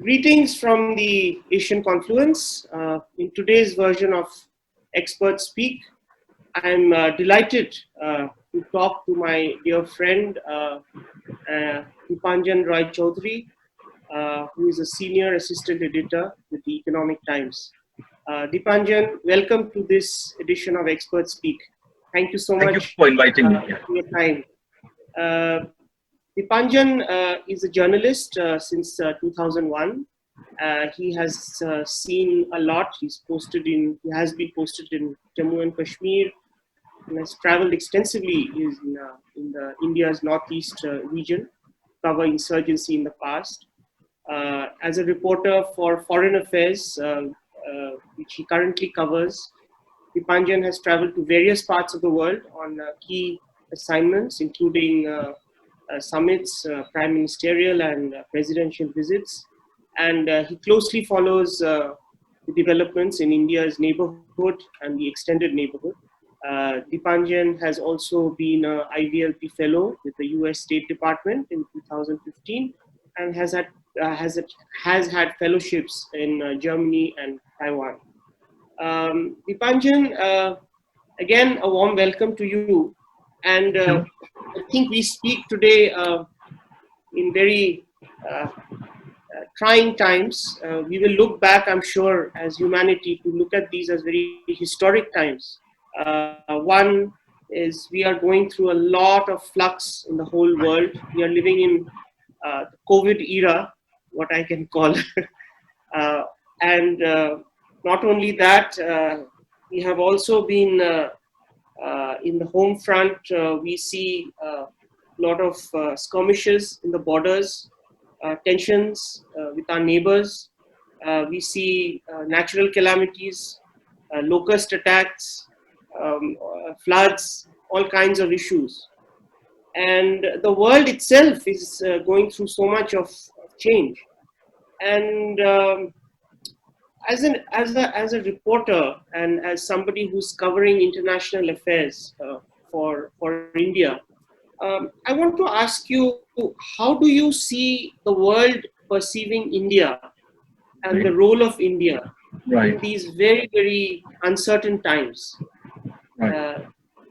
Greetings from the Asian Confluence. In today's version of Expert Speak, I'm delighted to talk to my dear friend Dipanjan Roy Chaudhury, who is a senior assistant editor with the Economic Times. Dipanjan, welcome to this edition of Expert Speak. Thank you so much. Thank you for inviting me. For your time. Dipanjan is a journalist since 2001. He has seen a lot. He has been posted in Jammu and Kashmir, and has traveled extensively in India's northeast region, cover insurgency in the past. As a reporter for foreign affairs, which he currently covers, Dipanjan has traveled to various parts of the world on key assignments, including summits, prime ministerial and presidential visits, and he closely follows the developments in India's neighbourhood and the extended neighbourhood. Dipanjan has also been an IVLP fellow with the US State Department in 2015, and has had fellowships in Germany and Taiwan. Dipanjan, again a warm welcome to you. And I think we speak today in very trying times. We will look back, I'm sure, as humanity to look at these as very historic times. One is we are going through a lot of flux in the whole world. We are living in the COVID era, what I can call. And not only that, we have also been in the home front, we see a lot of skirmishes in the borders, tensions with our neighbors. We see natural calamities, locust attacks, floods, all kinds of issues. And the world itself is going through so much of change. And as a reporter and as somebody who's covering international affairs for India, I want to ask you, how do you see the world perceiving India and the role of India in these very, very uncertain times?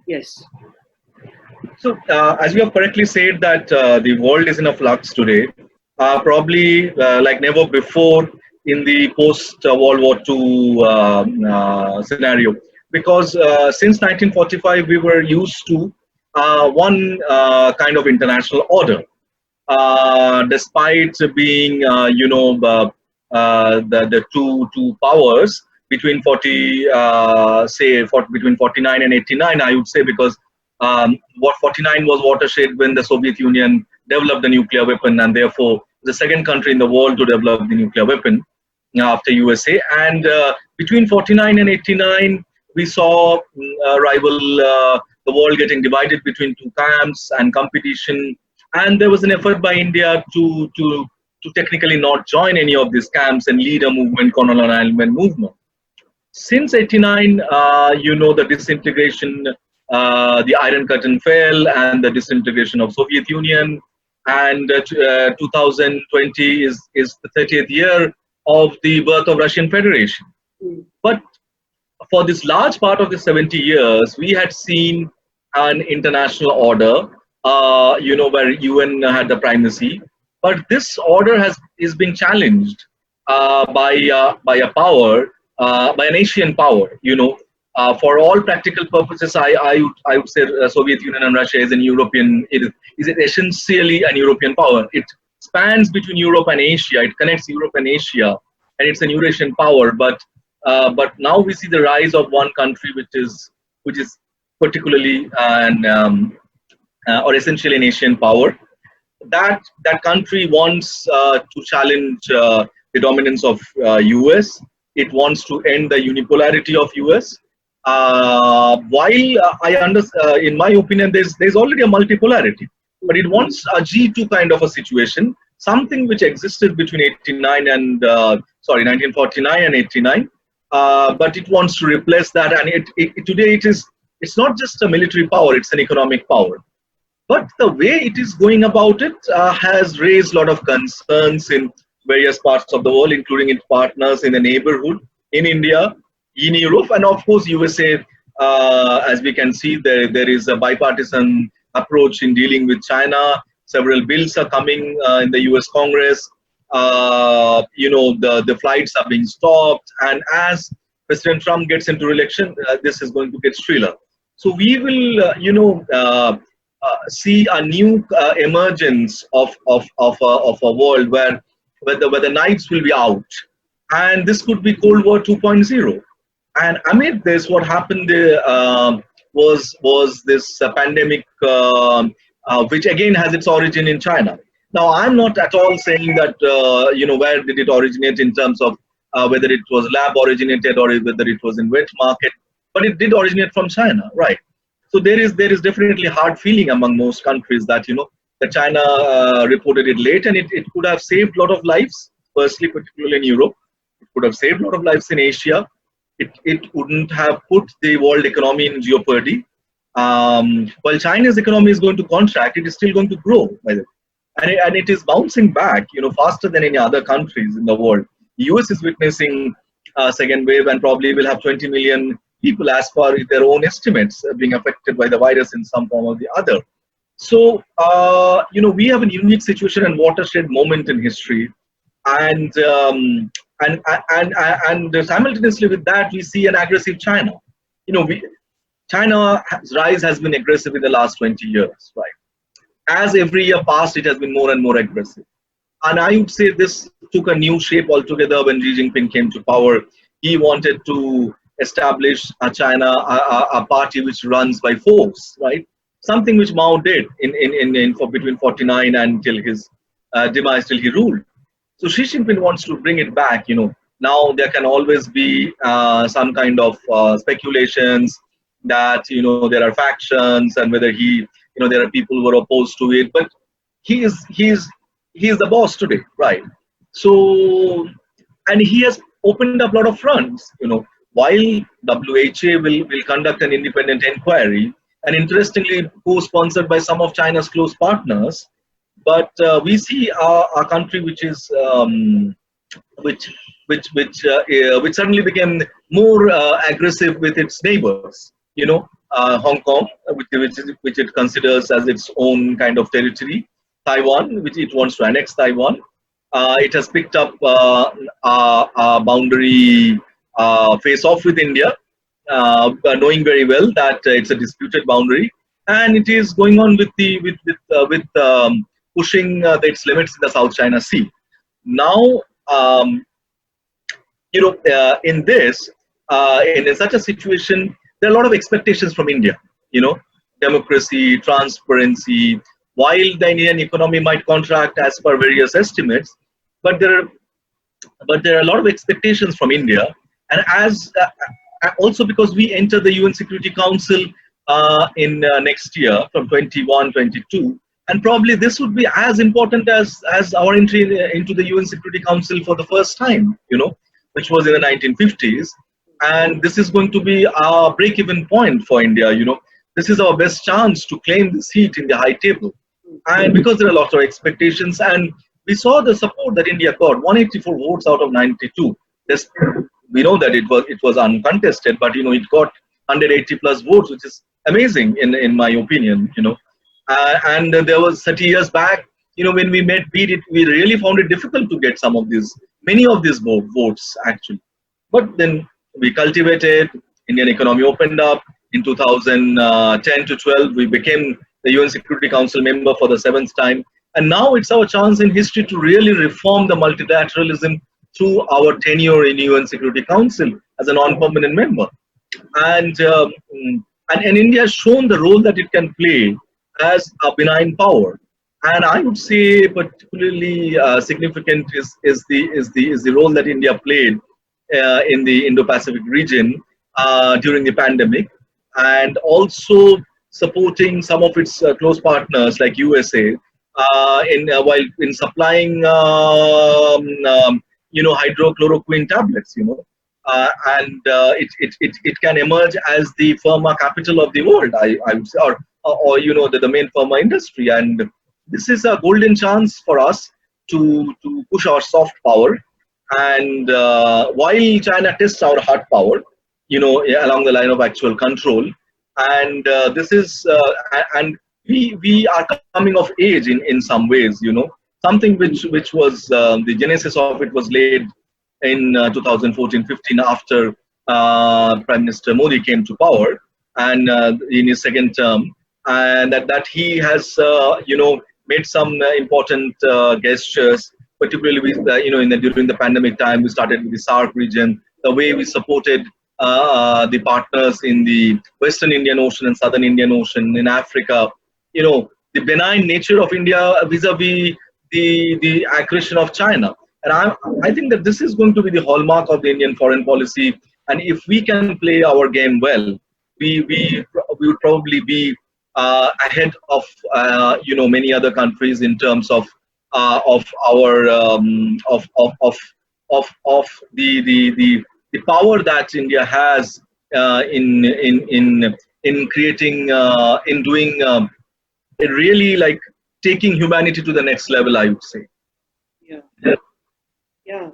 Yes. So, as you have correctly said that the world is in a flux today, probably like never before in the post-World War II scenario, because since 1945 we were used to one kind of international order, despite being the two powers between between 49 and 89, I would say, because what 49 was watershed when the Soviet Union developed the nuclear weapon, and therefore the second country in the world to develop the nuclear weapon after USA. And between 49 and 89, we saw the world getting divided between two camps and competition. And there was an effort by India to technically not join any of these camps and lead a movement called an alignment movement. Since 89, the disintegration, the Iron Curtain fell, and the disintegration of Soviet Union. And 2020 is the 30th year of the birth of Russian Federation. But for this large part of the 70 years, we had seen an international order, where UN had the primacy. But this order is being challenged by a power, by an Asian power. For all practical purposes, I would say Soviet Union and Russia is is essentially an European power. It spans between Europe and Asia. It connects Europe and Asia, and it's an Eurasian power. But now we see the rise of one country which is particularly or essentially an Asian power. That country wants to challenge the dominance of US. It wants to end the unipolarity of US. While I understand, in my opinion, there's already a multipolarity, but it wants a G2 kind of a situation, something which existed between 1949 and 89, but it wants to replace that. And today it's not just a military power; it's an economic power. But the way it is going about it has raised a lot of concerns in various parts of the world, including its partners in the neighborhood, in India, in Europe, and of course USA. As we can see, there is a bipartisan approach in dealing with China. Several bills are coming in the US Congress. The flights are being stopped, and as President Trump gets into election, this is going to get shriller. So we will, see a new emergence of a world where the knives will be out, and this could be Cold War 2.0. And amid this, what happened was this pandemic, which again has its origin in China. Now, I'm not at all saying that where did it originate in terms of whether it was lab originated or whether it was in wet market, but it did originate from China, right? So there is definitely hard feeling among most countries that that China reported it late, and it could have saved a lot of lives. Firstly, particularly in Europe, it could have saved a lot of lives in Asia. It wouldn't have put the world economy in jeopardy. While China's economy is going to contract, it is still going to grow, by the way. And it is bouncing back, faster than any other countries in the world. The US is witnessing a second wave and probably will have 20 million people, as per their own estimates, being affected by the virus in some form or the other. So, we have a unique situation and watershed moment in history, and simultaneously with that, we see an aggressive China. China's rise has been aggressive in the last 20 years, right? As every year passed, it has been more and more aggressive. And I would say this took a new shape altogether when Xi Jinping came to power. He wanted to establish a China, a party which runs by force, right? Something which Mao did between 49 and till his demise, till he ruled. So Xi Jinping wants to bring it back. Now there can always be some kind of speculations that there are factions and whether there are people who are opposed to it, but he is the boss today, right? So, and he has opened up a lot of fronts. While WHA will conduct an independent inquiry, and interestingly, co-sponsored by some of China's close partners, but we see a country which is which suddenly became more aggressive with its neighbors. Hong Kong, which it considers as its own kind of territory. Taiwan, which it wants to annex Taiwan. It has picked up a boundary face-off with India, knowing very well that it's a disputed boundary, and it is going on with pushing its limits in the South China Sea. Now, in this, in such a situation, there are a lot of expectations from India. Democracy, transparency. While the Indian economy might contract as per various estimates, but there are a lot of expectations from India, and as also because we enter the UN Security Council in next year from 21, 22, and probably this would be as important as our entry into the UN Security Council for the first time, which was in the 1950s. And this is going to be a break-even point for India. This is our best chance to claim this seat in the high table. And because there are lots of expectations, and we saw the support that India got, 184 votes out of 92. We know that it was uncontested, but it got 180 plus votes, which is amazing in my opinion. And there was 30 years back, when we beat it, we really found it difficult to get many of these votes actually. But then we cultivated, Indian economy opened up. In 2010 to 12, we became the UN Security Council member for the 7th time. And now it's our chance in history to really reform the multilateralism through our tenure in UN Security Council as a non-permanent member. And India has shown the role that it can play as a benign power. And I would say particularly significant is the role that India played in the Indo-Pacific region during the pandemic, and also supporting some of its close partners like USA while supplying hydrochloroquine tablets. And it can emerge as the pharma capital of the world, I would say, or the main pharma industry. And this is a golden chance for us to push our soft power, and while China tests our hard power, along the line of actual control, and this is and we are coming of age in some ways, something which was the genesis of it was laid in 2014-15 after Prime Minister Modi came to power, and in his second term, and that he has made some important gestures, particularly with during the pandemic time. We started with the SAARC region, the way we supported the partners in the Western Indian Ocean and Southern Indian Ocean, in Africa, the benign nature of India vis-a-vis the aggression of China. And I think that this is going to be the hallmark of the Indian foreign policy. And if we can play our game well, we would probably be ahead of many other countries in terms of our of the power that India has in creating in doing really like taking humanity to the next level, I would say. Yeah. Yeah.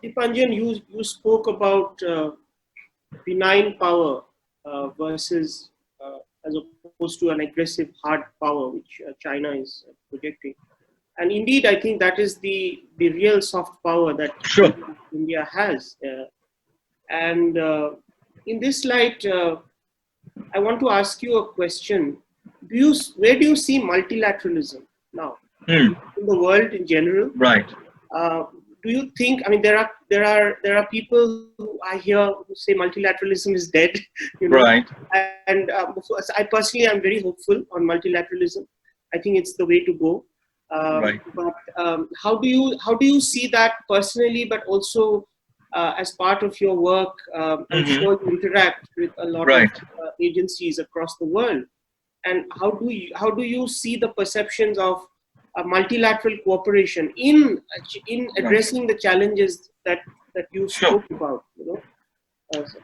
Dipanjan, you spoke about benign power versus as opposed to an aggressive hard power which China is projecting. And indeed, I think that is the real soft power that India has. And in this light, I want to ask you a question. Where do you see multilateralism now in the world in general? Right. Do you think? I mean, there are people who I hear who say multilateralism is dead. Right. And I personally am very hopeful on multilateralism. I think it's the way to go. Right. But how do you see that personally, but also as part of your work? I'm sure you interact with a lot of agencies across the world. And how do you see the perceptions of multilateral cooperation in addressing the challenges that you spoke about?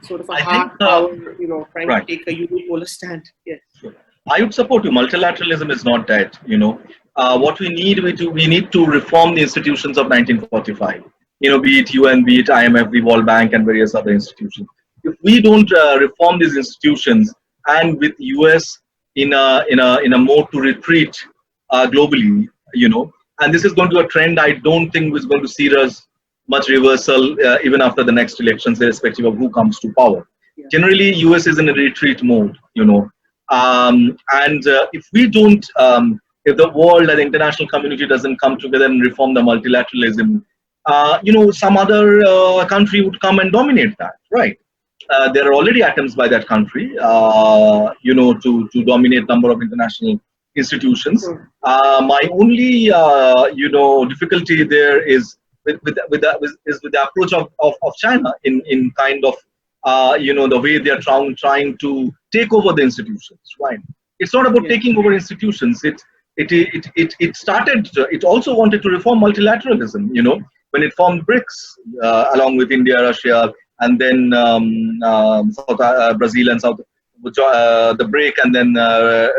Sort of a hard power, trying to take a unipolar stand. Yes. I would support you. Multilateralism is not dead. What we need to reform the institutions of 1945. Be it UN, be it IMF, the World Bank, and various other institutions. If we don't reform these institutions, and with US in a mode to retreat globally, and this is going to be a trend. I don't think is going to see us much reversal even after the next elections, irrespective of who comes to power. Yeah. Generally, US is in a retreat mode, and if we don't, if the world and the international community doesn't come together and reform the multilateralism, some other country would come and dominate that, right? There are already attempts by that country, to dominate number of international institutions. My only, difficulty there is with the approach of China in kind of, the way they are trying to take over the institutions, right? It's not about taking over institutions. It started. It also wanted to reform multilateralism. When it formed BRICS along with India, Russia, and then Brazil and the BRIC, and then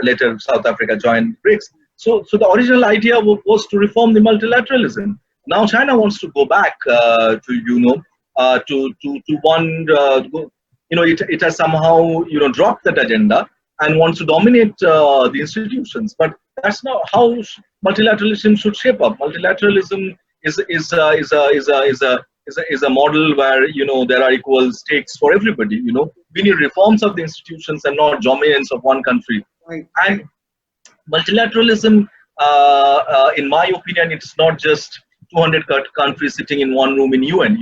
later South Africa joined BRICS. So the original idea was to reform the multilateralism. Now China wants to go back to one. It has somehow dropped that agenda and wants to dominate the institutions. But that's not how multilateralism should shape up. Multilateralism is a model where there are equal stakes for everybody. We need reforms of the institutions and not dominance of one country. Right. And multilateralism, in my opinion, it's not just 200 countries sitting in one room in UN.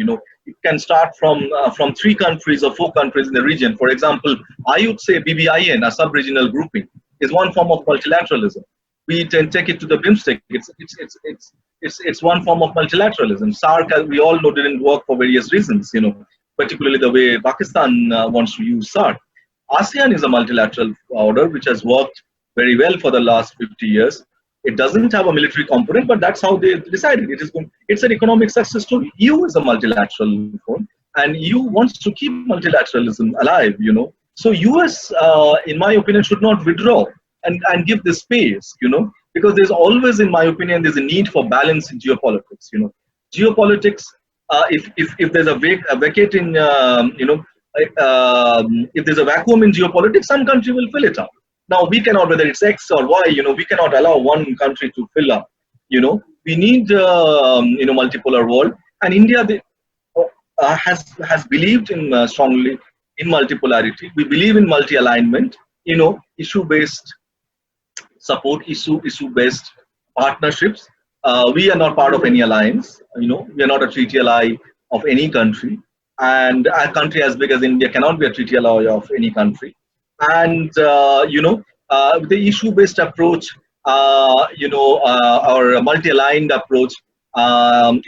It can start from 3 countries or 4 countries in the region. For example, I would say BBIN, a sub-regional grouping, is one form of multilateralism. We can take it to the BIMSTEC. It's one form of multilateralism. SAARC, we all know, didn't work for various reasons. Particularly the way Pakistan wants to use SAARC. ASEAN is a multilateral order which has worked very well for the last 50 years. It doesn't have a military component, but that's how they decided. It's an economic success story. EU is a multilateral forum, and EU wants to keep multilateralism alive. So US, in my opinion, should not withdraw and give the space. because there's always, in my opinion, there's a need for balance in geopolitics. Geopolitics. If there's a vacate in if there's a vacuum in geopolitics, some country will fill it up. Now we cannot, whether it's X or Y, we cannot allow one country to fill up. We need multipolar world, and India has believed in strongly in multipolarity. We believe in multi-alignment. Issue-based support, issue-based partnerships. We are not part of any alliance. We are not a treaty ally of any country, and a country as big as India cannot be a treaty ally of any country. And the issue-based approach, our multi-aligned approach,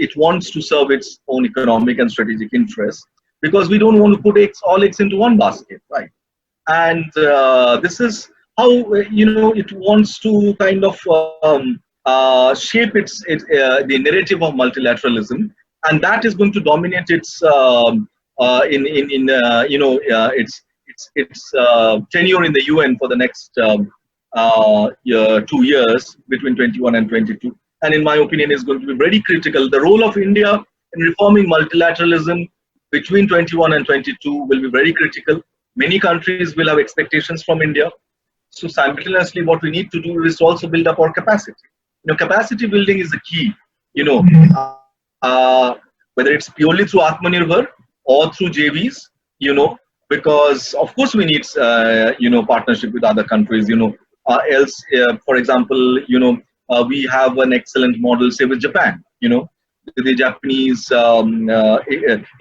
it wants to serve its own economic and strategic interests, because we don't want to put all eggs into one basket, right? And this is how it wants to kind of shape the narrative of multilateralism, and that is going to dominate its its tenure in the UN for the next 2 years, between 21 and 22. And in my opinion, is going to be very critical. The role of India in reforming multilateralism between 21 and 22 will be very critical. Many countries will have expectations from India. So simultaneously, what we need to do is also build up our capacity. Capacity building is the key. Whether it's purely through Atmanirbhar or through JVs, because of course we need partnership with other countries. Else, for example, we have an excellent model, say with Japan. The Japanese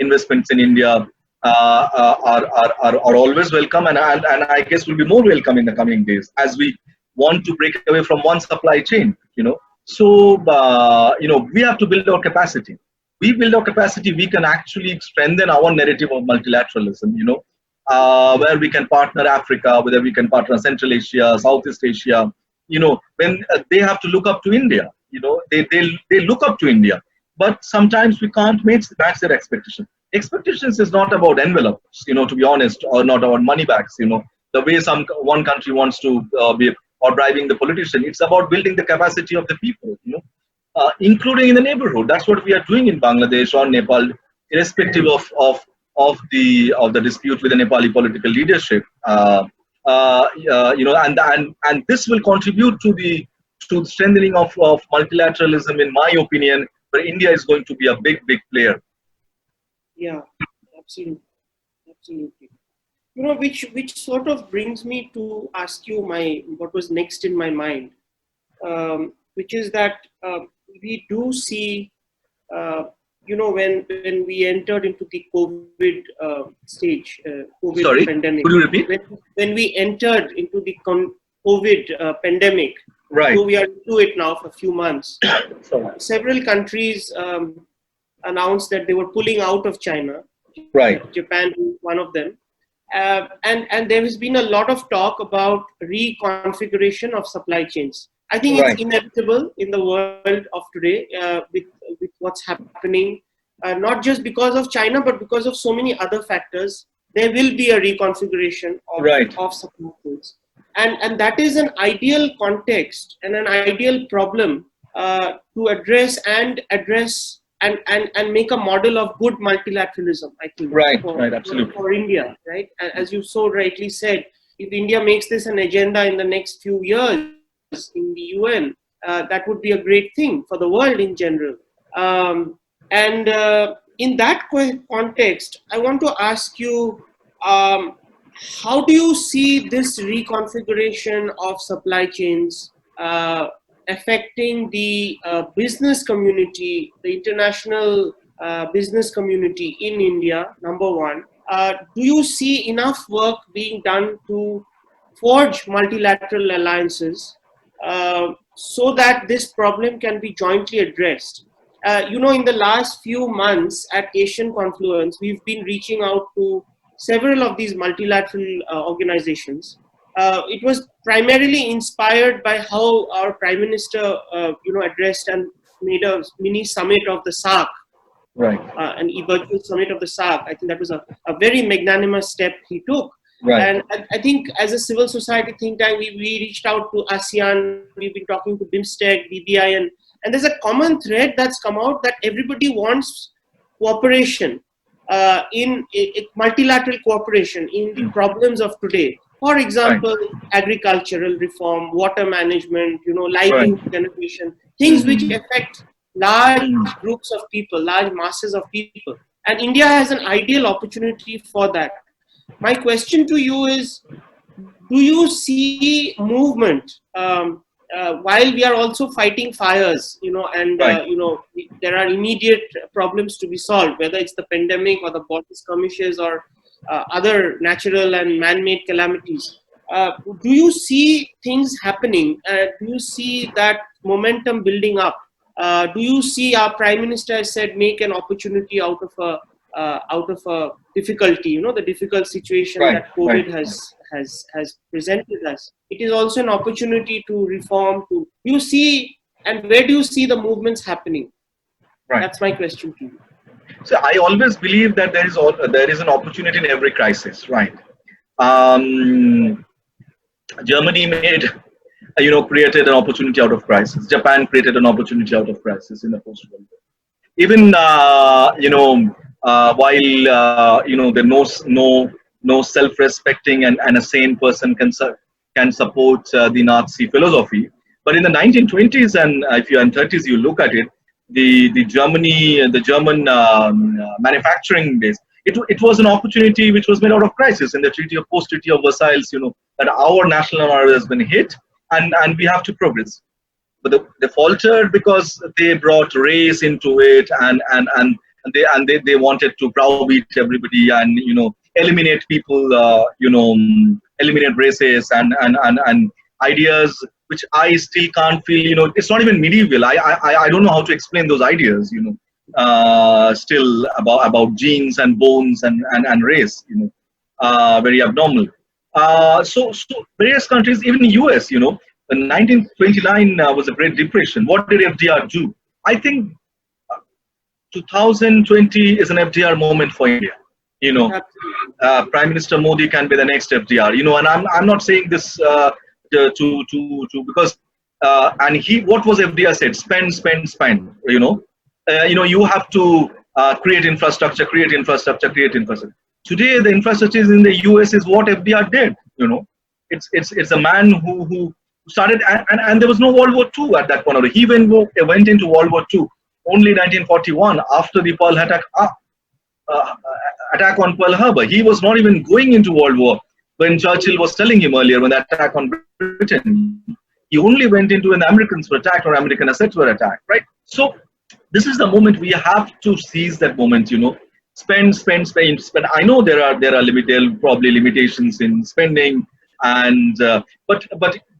investments in India are always welcome, and I guess will be more welcome in the coming days as we want to break away from one supply chain. So we have to build our capacity. We build our capacity, we can actually strengthen our narrative of multilateralism. Where we can partner Africa, whether we can partner Central Asia, Southeast Asia. When they have to look up to India. They look up to India. But sometimes we can't match their expectations. Expectations is not about envelopes, to be honest, or not about money bags, the way one country wants to be, or bribing the politician. It's about building the capacity of the people, including in the neighborhood. That's what we are doing in Bangladesh or Nepal, irrespective of the dispute with the Nepali political leadership. And this will contribute to the strengthening of multilateralism, in my opinion, where India is going to be a big player. Yeah, absolutely. Which sort of brings me to ask you what was next in my mind, which is that we do see, when we entered into the COVID stage, COVID Sorry, pandemic. could you repeat? When we entered into the COVID pandemic, right? So we are into it now for a few months. Several countries announced that they were pulling out of China. Right. Japan, one of them. And there has been a lot of talk about reconfiguration of supply chains. I think it's inevitable in the world of today with what's happening, not just because of China, but because of so many other factors. There will be a reconfiguration of supply chains. And that is an ideal context and an ideal problem to address and make a model of good multilateralism, I think. Absolutely. For India, right? As you so rightly said, if India makes this an agenda in the next few years in the UN, that would be a great thing for the world in general. In that context, I want to ask you, how do you see this reconfiguration of supply chains affecting the business community, the international business community in India, number one? Do you see enough work being done to forge multilateral alliances so that this problem can be jointly addressed? In the last few months at Asian Confluence, we've been reaching out to several of these multilateral organizations. It was primarily inspired by how our Prime Minister, addressed and made a mini summit of the SAARC, an virtual summit of the SAARC. I think that was a very magnanimous step he took. Right. And I think as a civil society think tank, we reached out to ASEAN, we've been talking to BIMSTEC, BBI, and there's a common thread that's come out that everybody wants cooperation in multilateral cooperation in the problems of today. For example, agricultural reform, water management, livelihood generation, things which affect large groups of people, large masses of people. And India has an ideal opportunity for that. My question to you is, do you see movement while we are also fighting fires, and there are immediate problems to be solved, whether it's the pandemic or the border skirmishes or other natural and man-made calamities. Do you see things happening? Do you see that momentum building up? Do you see our Prime Minister said make an opportunity out of a difficulty, the difficult situation that COVID has presented us? It is also an opportunity to reform. You see, and where do you see the movements happening? That's my question to you. So I always believe that there is an opportunity in every crisis, right? Germany created an opportunity out of crisis. Japan created an opportunity out of crisis in the post-World War. Even while there's no self-respecting and a sane person can support the Nazi philosophy, but in the 1920s and if you are in 30s, you look at it, the German manufacturing base, it was an opportunity which was made out of crisis. In the post-Treaty of Versailles, that our national honor has been hit and we have to progress. But they faltered because they brought race into it and they wanted to browbeat everybody and eliminate people, eliminate races and ideas which I still can't feel. It's not even medieval. I don't know how to explain those ideas. Still about genes and bones and race. Very abnormal. So various countries, even the US. In 1929 was a Great Depression. What did FDR do? I think 2020 is an FDR moment for India. Prime Minister Modi can be the next FDR. And I'm not saying this because what was FDR said? Spend. You have to create infrastructure. Today the infrastructure in the US is what FDR did. It's a man who started, and there was no World War II at that point. He went into World War II only 1941 after the Pearl attack on Pearl Harbor. He was not even going into World War when Churchill was telling him earlier when the attack on Britain. He only went into when the Americans were attacked or American assets were attacked, right? So this is the moment we have to seize that moment. Spend. I know there are probably limitations in spending. And but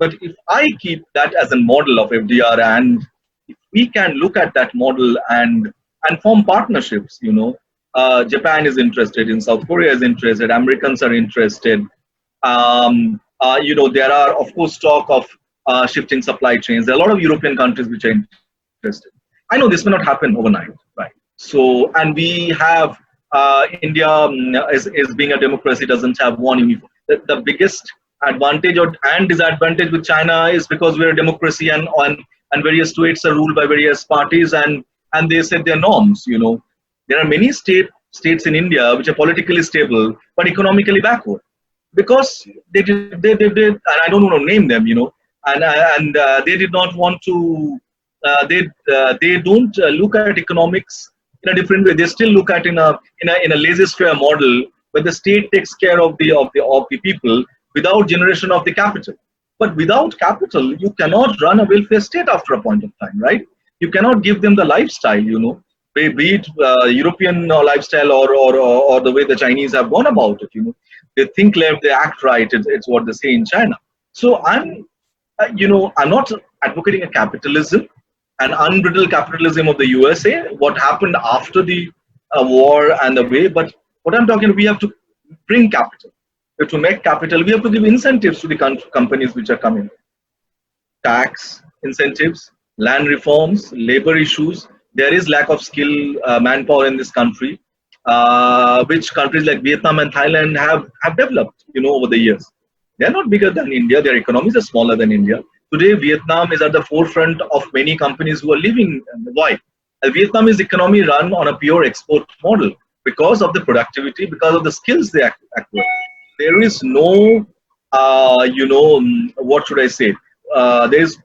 if I keep that as a model of FDR, and if we can look at that model and form partnerships, Japan is interested in, South Korea is interested, Americans are interested. There are of course talk of shifting supply chains. There are a lot of European countries which are interested. I know this may not happen overnight, right? So, and we have India is being a democracy, doesn't have one uniform. The biggest advantage and disadvantage with China is because we're a democracy and various states are ruled by various parties and they set their norms. There are many states in India which are politically stable but economically backward because they did and I don't want to name them, and they did not want to. They don't look at economics in a different way. They still look at in a laissez-faire model where the state takes care of the people without generation of the capital. But without capital, you cannot run a welfare state after a point of time, right? You cannot give them the lifestyle, be it European lifestyle or the way the Chinese have gone about it. They think left, they act right. It's what they say in China. So I'm not advocating a capitalism, an unbridled capitalism of the USA. What happened after the war and the way, but what I'm talking, we have to bring capital. To make capital, we have to give incentives to the companies which are coming. Tax incentives, land reforms, labor issues. There is lack of skill manpower in this country. which countries like Vietnam and Thailand have developed, over the years. They are not bigger than India. Their economies are smaller than India. Today, Vietnam is at the forefront of many companies who are living. Why? Vietnam's economy run on a pure export model because of the productivity, because of the skills they acquire. There is no, what should I say? There is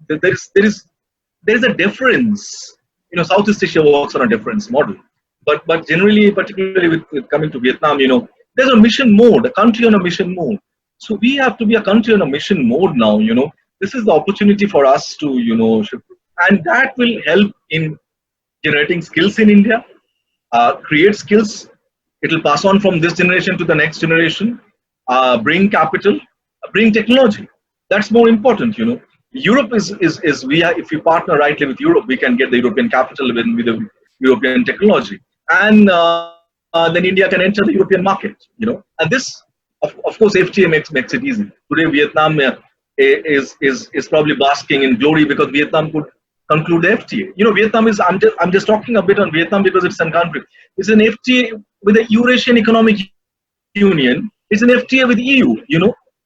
a difference. Southeast Asia works on a difference model, but generally, particularly with coming to Vietnam, there's a mission mode, a country on a mission mode. So we have to be a country on a mission mode now. This is the opportunity for us to shift, and that will help in generating skills in India, create skills. It will pass on from this generation to the next generation, bring capital, bring technology. That's more important. Europe is we are, if we partner rightly with Europe, we can get the European capital with the European technology, and then India can enter the European market. And this, of course, FTA makes it easy. Today, Vietnam is probably basking in glory because Vietnam could conclude the FTA. Vietnam is, I'm just talking a bit on Vietnam because it's a country. It's an FTA with the Eurasian Economic Union. It's an FTA with EU.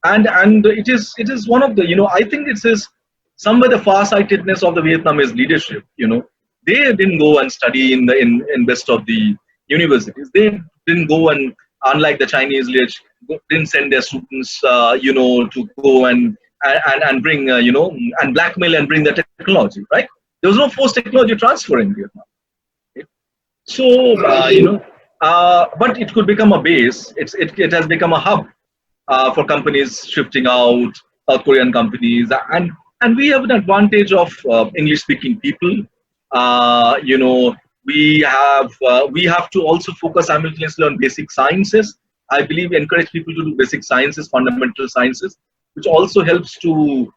And it is one of the, I think it is somewhere the far-sightedness of the Vietnamese leadership. They didn't go and study in best of the universities. They didn't go and, unlike the Chinese leaders, didn't send their students, to go and bring, and blackmail and bring the technology, right? There was no forced technology transfer in Vietnam. Okay? So, but it could become a base. It has become a hub for companies shifting out, South Korean companies, and we have an advantage of English-speaking people. We have to also focus simultaneously on basic sciences. I believe encourage people to do basic sciences, fundamental sciences, which also helps to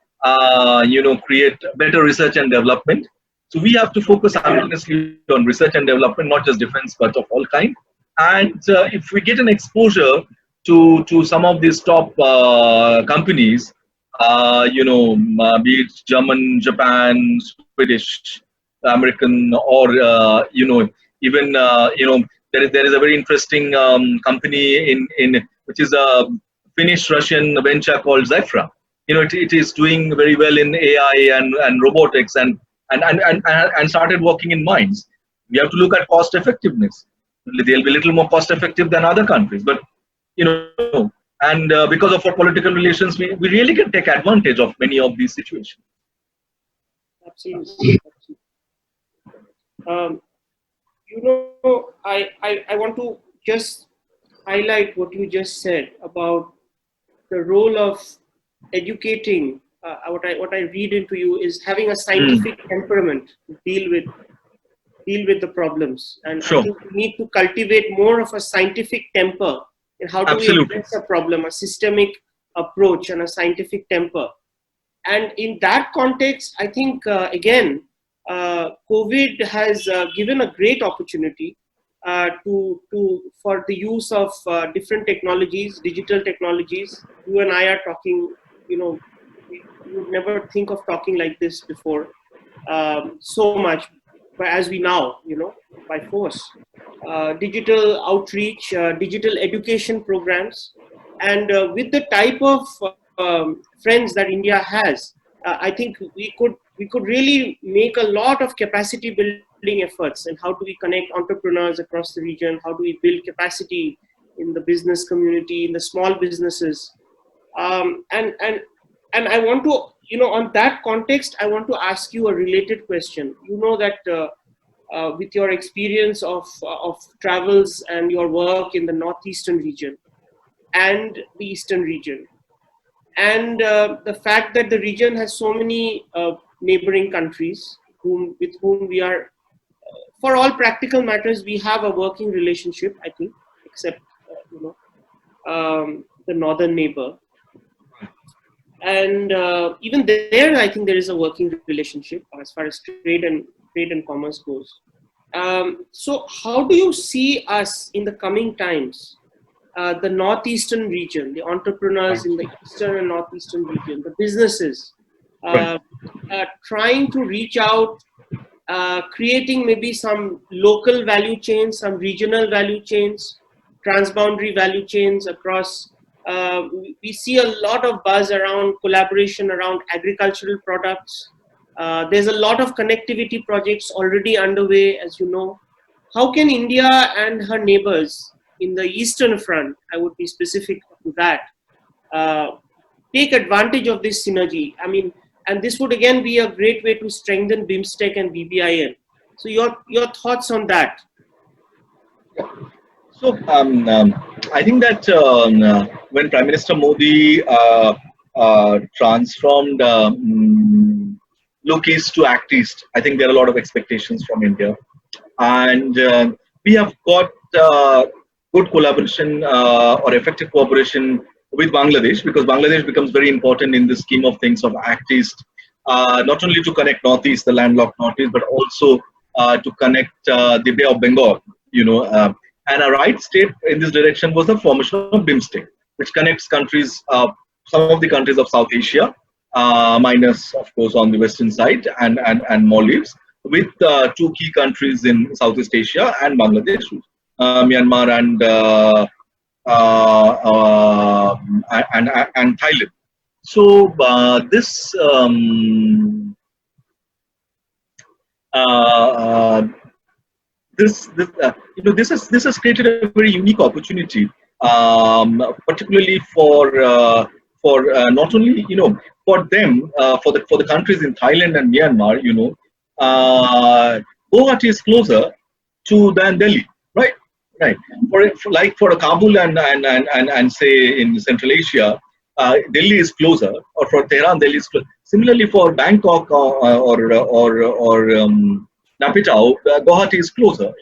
create better research and development. So we have to focus simultaneously on research and development, not just defense, but of all kind. And if we get an exposure to some of these top companies, be it German, Japan, Swedish, American, or even there is a very interesting company in which is a Finnish-Russian venture called Zephyr. It is doing very well in AI and robotics and started working in mines. We have to look at cost effectiveness. They'll be a little more cost effective than other countries, but and because of our political relations, we really can take advantage of many of these situations. Absolutely. I want to just highlight what you just said about the role of educating. What I read into you is having a scientific temperament to deal with the problems, and Sure. I think we need to cultivate more of a scientific temper in how do we address a problem, a systemic approach, and a scientific temper. And in that context, I think again, COVID has given a great opportunity for the use of different technologies, digital technologies. You and I are talking. We would never think of talking like this before, so much, but as we now, by force. Digital outreach, digital education programs, and with the type of friends that India has, I think we could really make a lot of capacity building efforts. And how do we connect entrepreneurs across the region? How do we build capacity in the business community, in the small businesses? And I want to, on that context, I want to ask you a related question. You know that with your experience of travels and your work in the northeastern region and the eastern region, and the fact that the region has so many neighboring countries with whom we are, for all practical matters, we have a working relationship, I think, except the northern neighbor. And even there, I think there is a working relationship as far as trade and commerce goes. So how do you see us in the coming times, the northeastern region, the entrepreneurs in the eastern and northeastern region, the businesses, trying to reach out creating maybe some local value chains, some regional value chains, transboundary value chains across. We see a lot of buzz around collaboration around agricultural products. There's a lot of connectivity projects already underway, as you know. How can India and her neighbors in the Eastern Front, I would be specific to that, take advantage of this synergy? I mean, and this would again be a great way to strengthen BIMSTEC and BBIN. So your thoughts on that? So I think that when Prime Minister Modi transformed look east to act east, I think there are a lot of expectations from India, and we have got good collaboration or effective cooperation with Bangladesh, because Bangladesh becomes very important in the scheme of things of act east, not only to connect northeast, the landlocked northeast, but also to connect the Bay of Bengal, you know. And a right step in this direction was the formation of BIMSTEC, which connects countries, some of the countries of South Asia, minus of course on the western side, and Maldives, with two key countries in Southeast Asia and Bangladesh, Myanmar and Thailand. So this this has created a very unique opportunity, particularly for not only for them, for the countries in Thailand and Myanmar. Guwahati is closer to than Delhi, right? Right. For Kabul and say in Central Asia, Delhi is closer, or for Tehran, Delhi is closer. Similarly, for Bangkok or Napitao, Guwahati is closer.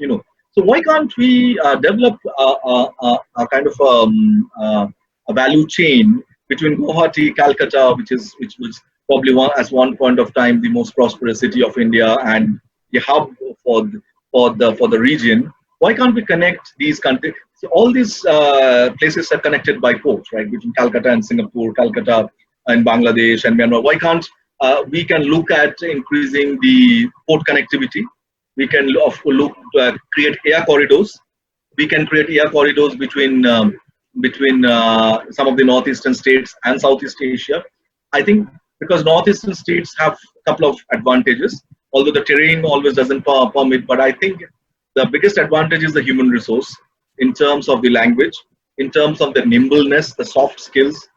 So why can't we develop a kind of a value chain between Guwahati, Calcutta, which was probably one point of time the most prosperous city of India and the hub for the region? Why can't we connect these countries? So all these places are connected by ports, right? Between Calcutta and Singapore, Calcutta and Bangladesh and Myanmar. Why can't we can look at increasing the port connectivity? We can look to create air corridors. We can create air corridors between some of the northeastern states and Southeast Asia. I think because northeastern states have a couple of advantages, although the terrain always doesn't permit. But I think the biggest advantage is the human resource in terms of the language, in terms of the nimbleness, the soft skills.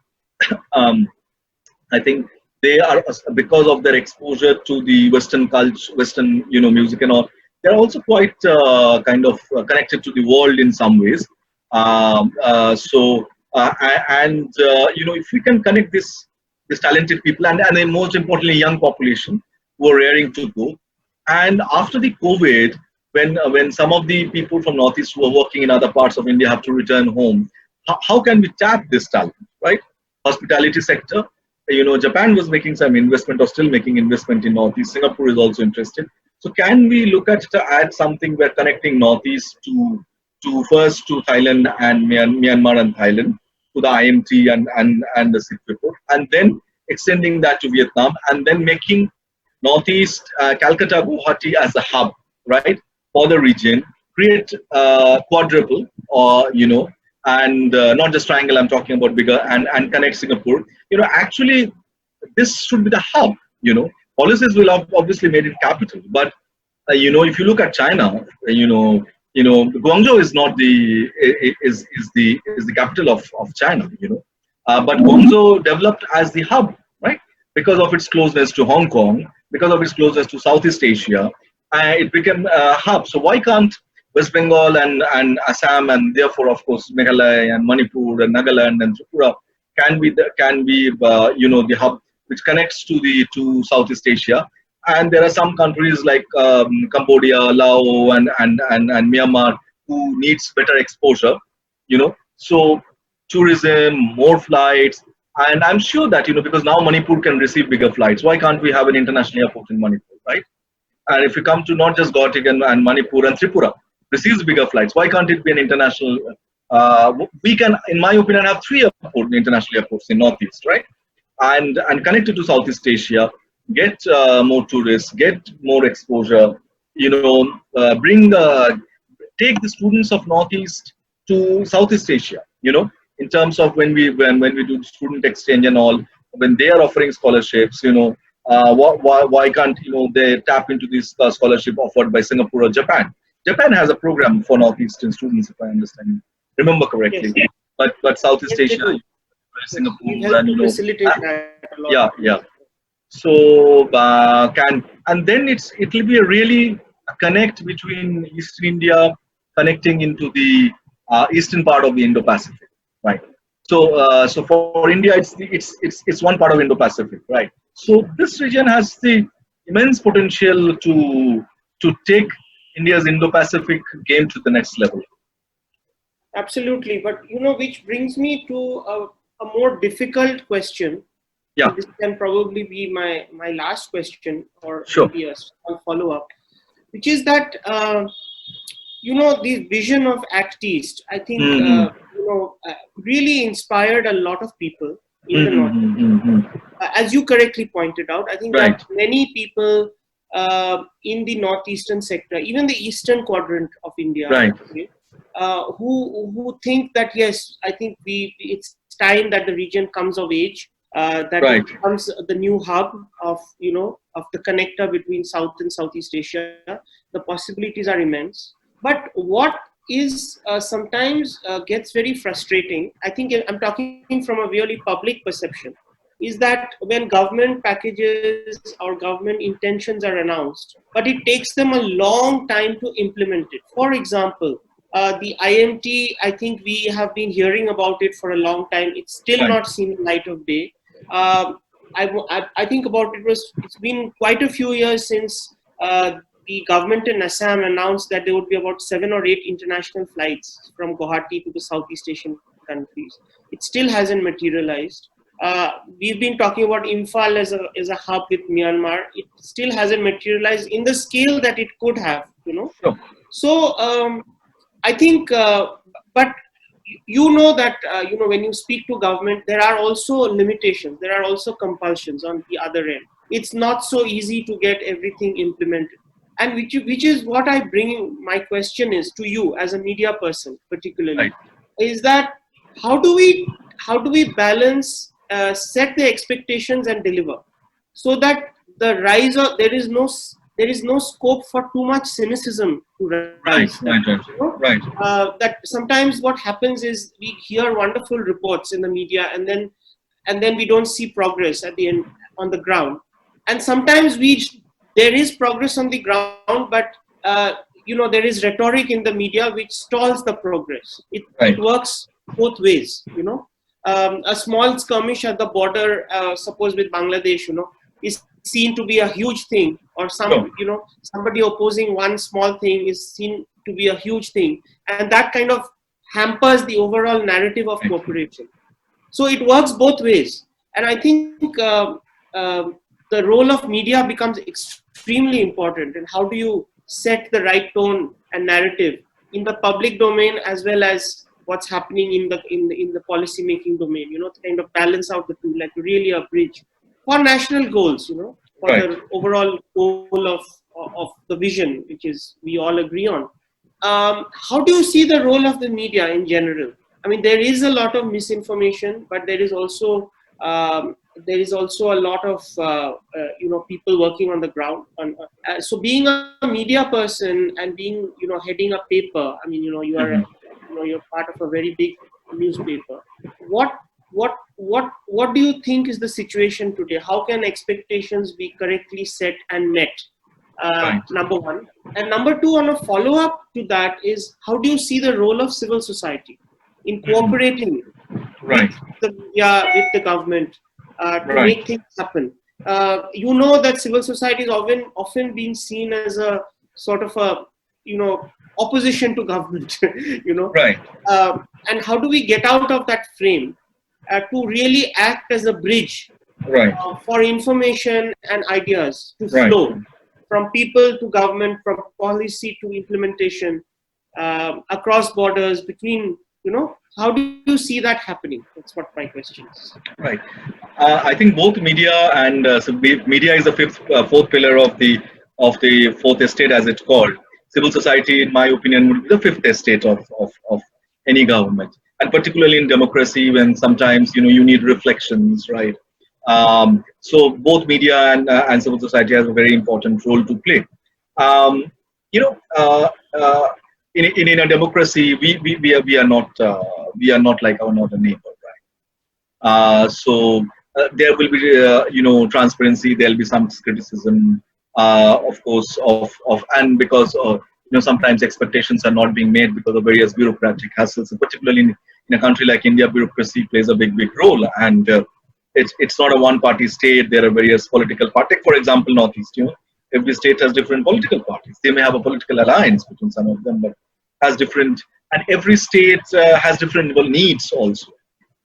I think they are, because of their exposure to the Western culture, Western music and all, they're also quite kind of connected to the world in some ways. If we can connect this talented people and then most importantly young population who are raring to go, and after the COVID, when some of the people from Northeast who are working in other parts of India have to return home, how can we tap this talent, right? Hospitality sector, Japan was making some investment or still making investment in Northeast. Singapore is also interested. So can we look at to add something where connecting Northeast to Thailand and Myanmar and Thailand, to the IMT and the Singapore, and then extending that to Vietnam, and then making Northeast, Calcutta, Guwahati as a hub, right, for the region, create quadruple, or and not just triangle, I'm talking about bigger, and connect Singapore. Actually, this should be the hub. Policies will have obviously made it capital, but if you look at China, Guangzhou is not the capital of China. But Guangzhou developed as the hub, right, because of its closeness to Hong Kong, because of its closeness to Southeast Asia. It became a hub. So why can't West Bengal and Assam, and therefore of course Meghalaya and Manipur and Nagaland and Tripura can be the hub which connects to Southeast Asia? And there are some countries like Cambodia, Laos, and Myanmar who needs better exposure. So tourism, more flights, and I'm sure that because now Manipur can receive bigger flights. Why can't we have an international airport in Manipur, right? And if you come to not just Gautik and Manipur and Tripura receives bigger flights, why can't it be an international? We can, in my opinion, have 3 international airports in Northeast, right? And connected to Southeast Asia, get more tourists, get more exposure, take the students of Northeast to Southeast Asia, in terms of when we do student exchange and all, when they are offering scholarships, why can't they tap into this scholarship offered by Singapore or Japan? Japan has a program for Northeastern students, if I remember correctly. Yes, But Southeast yes, they Asia, do. Yes, we Singapore, help and to facilitate that a lot. yeah, yeah. Yes. So and then it will be a really a connect between Eastern India connecting into the eastern part of the Indo-Pacific, right? So for India, it's one part of Indo-Pacific, right? So this region has the immense potential to take India's Indo-Pacific game to the next level. Absolutely, but which brings me to a more difficult question. Yeah. And this can probably be my last question, or Sure. maybe a small follow-up, which is that the vision of Act East, I think really inspired a lot of people in the North. As you correctly pointed out, I think there Right. are many people in the northeastern sector, even the eastern quadrant of India, Right. who think that yes, I think it's time that the region comes of age, that Right. it becomes the new hub of of the connector between South and Southeast Asia. The possibilities are immense, but what is sometimes gets very frustrating, I think I'm talking from a really public perception, is that when government packages or government intentions are announced, but it takes them a long time to implement it. For example, the IMT, I think we have been hearing about it for a long time. It's still Right. not seen the light of day. I think about it's been quite a few years since the government in Assam announced that there would be about 7 or 8 international flights from Guwahati to the Southeast Asian countries. It still hasn't materialized. We've been talking about Imphal as a hub with Myanmar. It still hasn't materialized in the scale that it could have, Sure. So I think, but that when you speak to government, there are also limitations. There are also compulsions on the other end. It's not so easy to get everything implemented. And which is what I bring. My question is to you as a media person, particularly, Right. is that how do we balance, set the expectations and deliver, so that the rise of there is no scope for too much cynicism to rise. Right. That sometimes what happens is we hear wonderful reports in the media, and then we don't see progress at the end on the ground. And sometimes there is progress on the ground, but there is rhetoric in the media which stalls the progress. It works both ways. A small skirmish at the border, suppose with Bangladesh, is seen to be a huge thing, or somebody opposing one small thing is seen to be a huge thing, and that kind of hampers the overall narrative of cooperation. So it works both ways, and I think the role of media becomes extremely important. And how do you set the right tone and narrative in the public domain as well as what's happening in the policy making domain? To kind of balance out the two, like really a bridge for national goals. For the overall goal of the vision, which is we all agree on. How do you see the role of the media in general? I mean, there is a lot of misinformation, but there is also a lot of people working on the ground. So being a media person and being heading a paper, I mean you are you're part of a very big newspaper. What do you think is the situation today? How can expectations be correctly set and met? Number one. And number two, on a follow-up to that, is how do you see the role of civil society in cooperating with the government to make things happen? That civil society is often being seen as a sort of a opposition to government. And how do we get out of that frame to really act as a bridge for information and ideas to flow from people to government, from policy to implementation, across borders, between How do you see that happening? That's what my question is. Right. I think both media and media is the fourth pillar of the fourth estate, as it's called. Civil society, in my opinion, would be the fifth estate of any government, and particularly in democracy, when sometimes you need reflections, right? So both media and civil society has a very important role to play. Um, you know, uh, uh, in a democracy, we are not like our northern neighbor. So there will be transparency. There will be some criticism, of course, of and because sometimes expectations are not being met because of various bureaucratic hassles. Particularly in a country like India, bureaucracy plays a big role, and it's not a one-party state. There are various political parties. For example, Northeast. Every state has different political parties. They may have a political alliance between some of them, but has different. And every state has different needs also.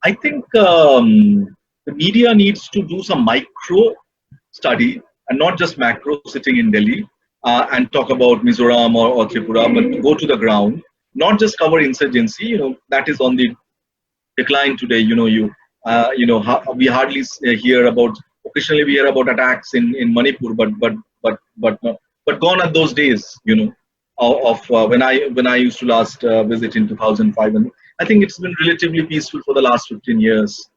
I think the media needs to do some micro study and not just macro sitting in Delhi and talk about Mizoram or Tripura, but to go to the ground, not just cover insurgency. That is on the decline today. We hardly hear about. Occasionally, we hear about attacks in Manipur, but gone are those days. Of when I used to last visit in 2005, and I think it's been relatively peaceful for the last 15 years,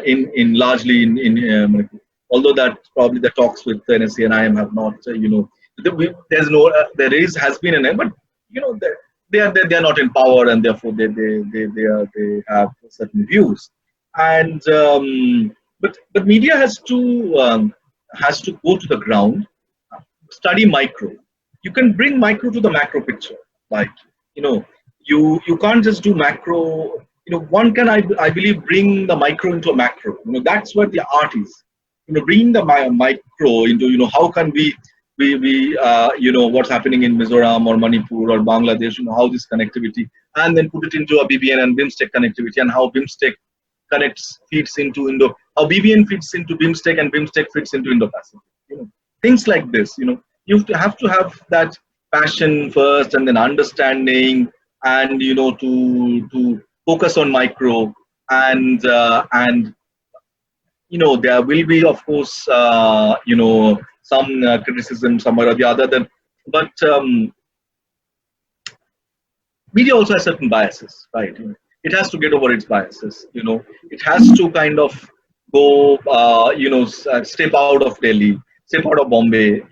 in largely in Manipur. Although that probably the talks with the NSA and IM have not, there's no, there is has been an, but they are not in power, and therefore they have certain views, and but media has to go to the ground, study micro. You can bring micro to the macro picture. Like, you can't just do macro. One can, I believe, bring the micro into a macro. That's where the art is. Bringing the micro into, how can we what's happening in Mizoram or Manipur or Bangladesh, how this connectivity, and then put it into a BBN and BIMSTEC connectivity, and how BIMSTEC feeds into how BBN fits into BIMSTEC and BIMSTEC fits into Indo-Pacific. Things like this. You have to have that passion first, and then understanding, and to focus on micro, and there will be, of course, some criticism somewhere or the other. But media also has certain biases, right? It has to get over its biases. It has to kind of go, step out of Delhi, step out of Bombay,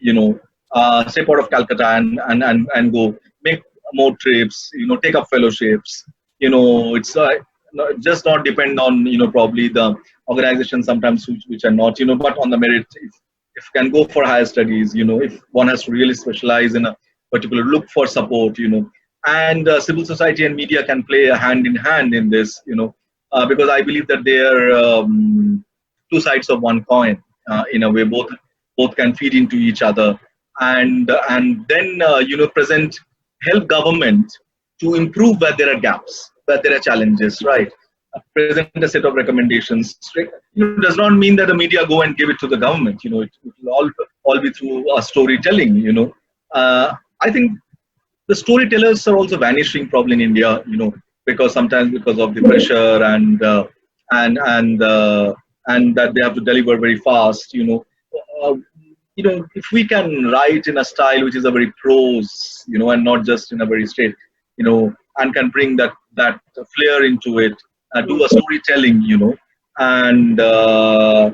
step out of Calcutta, and go make more trips, take up fellowships. It's just not depend on probably the organizations sometimes which are not, but on the merit. If can go for higher studies, if one has to really specialize in a particular, look for support, and civil society and media can play a hand in hand in this, because I believe that they are two sides of one coin, in a way. Both can feed into each other, and then present, help government to improve where there are gaps, where there are challenges, right? Present a set of recommendations. Does not mean that the media go and give it to the government. It will all be through storytelling. I think the storytellers are also vanishing probably in India. Because sometimes because of the pressure and that they have to deliver very fast. If we can write in a style which is a very prose, and not just in a very straight, and can bring that flair into it, do a storytelling, and I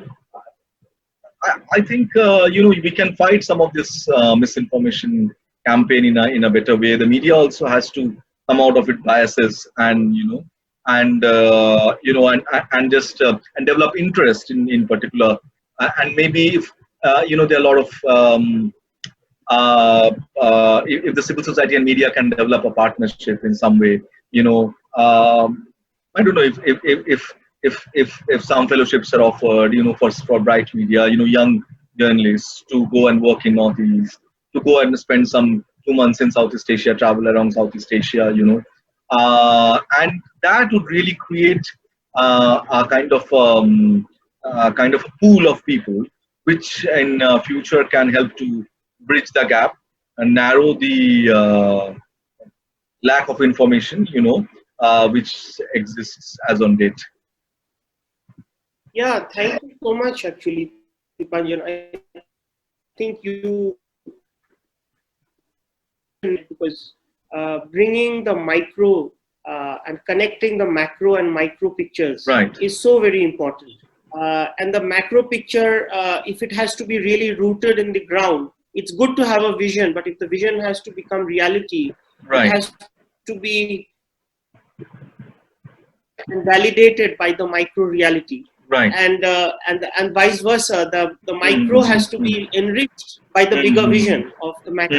think we can fight some of this misinformation campaign in a better way. The media also has to come out of its biases, and and just and develop interest in particular, and maybe if there are a lot of if the civil society and media can develop a partnership in some way, I don't know if some fellowships are offered, for bright media, young journalists to go and work in Northeast, to go and spend some 2 months in Southeast Asia, travel around Southeast Asia, and that would really create a kind of a pool of people, which in future can help to bridge the gap and narrow the lack of information, which exists as on date. Yeah, thank you so much, actually, Dipanjan. I think you because bringing the micro and connecting the macro and micro pictures is so very important. And the macro picture, if it has to be really rooted in the ground, it's good to have a vision, but if the vision has to become reality, it has to be validated by the micro reality. And vice versa, the micro has to be enriched by the bigger vision of the macro.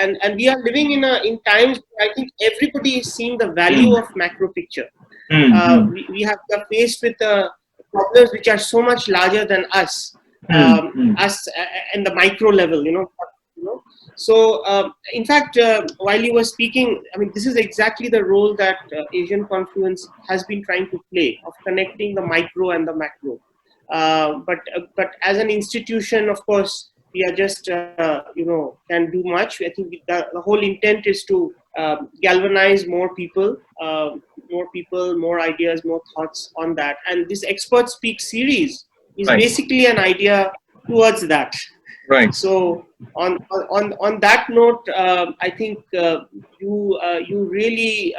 And we are living in times where I think everybody is seeing the value of macro picture. We are faced with problems which are so much larger than us, us in the micro level, you know. So, in fact, while you were speaking, I mean, this is exactly the role that Asian Confluence has been trying to play, of connecting the micro and the macro. But as an institution, of course, we are just, can do much. I think the whole intent is to galvanize more people, more ideas, more thoughts on that. And this Expert Speak series is basically an idea towards that. So on that note, I think you really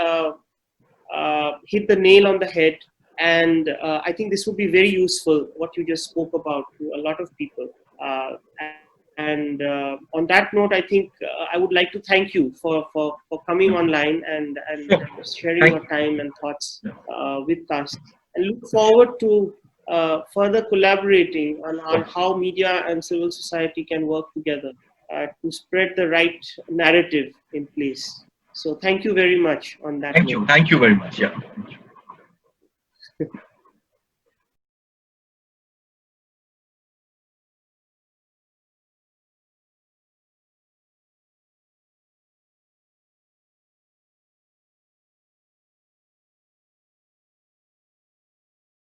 hit the nail on the head, and I think this would be very useful, what you just spoke about, to a lot of people. And on that note, I think I would like to thank you for coming online and sharing your time and thoughts with us, and look forward to further collaborating on how media and civil society can work together to spread the right narrative in place. So thank you very much on that note. Thank you very much. Yeah.